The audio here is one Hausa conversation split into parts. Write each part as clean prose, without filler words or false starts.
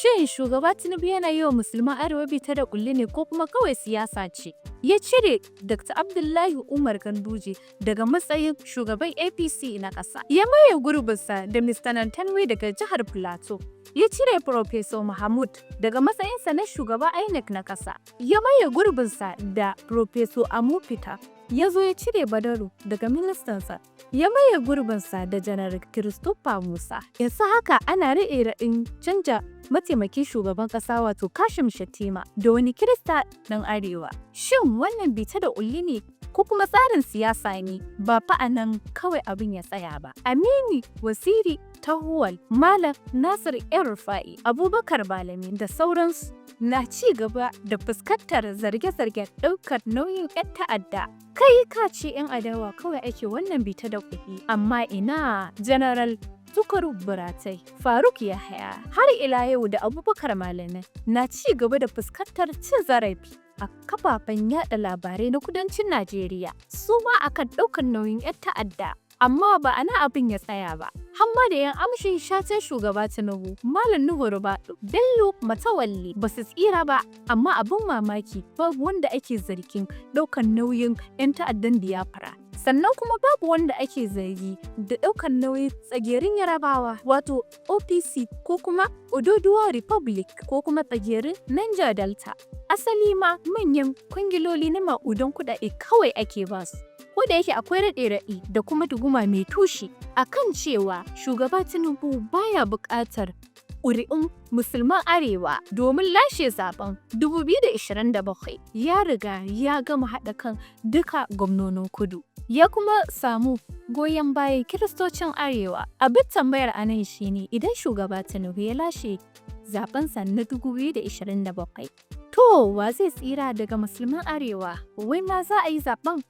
Shin shugaba Tinubu yana yi wa musulman Arewa bita da kulli ne ko kuma kawai siyasa ce? Ya cire Dr. Abdullahi Umar Ganduje daga matsayin shugaban APC na ƙasa. Ya maye gurbinsa da Mr. Nantanwe daga jihar Plateau. Ya cire Professor Mahmud daga matsayinsa na shugaba INEC na ƙasa. Ya maye gurbinsa da Professor Amufita. Ya zo ya cire Badaru daga ministansa. Ya maye gurbinsa da Janar Christopher Musa. Yanzu haka ana raɗin canja mataimakin shugaban ƙasa wato Kashim Shettima da wani Kirista ɗan Arewa. Shin wannan bita da ƙulli ne ko kuma tsarin siyasa ne? Ba fa a nan kawai abin ya tsaya ba. Aminu Wasiri Tahuwal, Malam Nasir El-Rufai, Abubakar Malami da sauransu na ci gaba da fuskantar zarge-zargen ɗaukar nauyin 'yan ta'adda. Kai ka ce 'yan adawa kawai ake wannan bita da kuɗi, amma ina General Tukaru Buratai, Faruk Yahaya, har ila yau da Abubakar Malami na ci gaba da fuskantar cin zarafi a kafafen yada labarai na kudancin Najeriya, su ma akan ɗaukar nauyin 'yan ta'adda. Amma ba ana abin ya tsaya ba. Hamma da 'yan amshin shatan shugaba Tinubu, Malam Nuhu Rubadu, Bello Matawalli ba su tsira ba, amma abin mamaki babu wanda ake zargin ɗaukar nauyin 'yan ta'addan Biafra. Sannan kuma babu wanda ake zargi da ɗaukar nauyin tsagerin Yarabawa, wato OPC ko kuma Ododuwa Republic ko kuma tsagerin Niger Delta. Asali ma manyan kwangiloli na ma'udan kuɗaɗe kawai ake basu. Ko da yake akwai raɗe-raɗe da kuma tuguma mai tushe akan cewa shugaba Tinubu baya buƙatar ƙuri'un musulman Arewa domin lashe zaben 2027. Ya riga ya gama haɗa kan duka gwamnonin kudu. Ya kuma samu goyon bayan kiristocin Arewa. Abin tambayar a nan shine idan shugaba Tinubu ya lashe zabensa na 2027. To wa zai tsira daga musulman Arewa? Wai ma za a yi zaben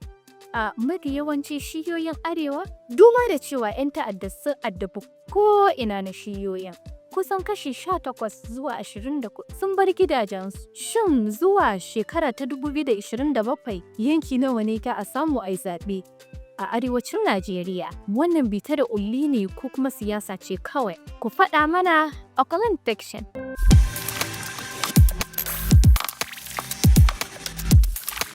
a mafi yawanci shiyoyin Arewa? Duba da cewa 'yan ta'adda sun addabi ko ina na shiyoyin. Kusan kashi 18 zuwa 24 sun bar gidajensu. Shin zuwa shekara ta 2027 yanki nawa ne ka a samu a yi zaɓe a arewacin Najeriya? Wannan bita da ƙulli ne ko kuma siyasa ce kawai? Ku faɗa mana a comment section.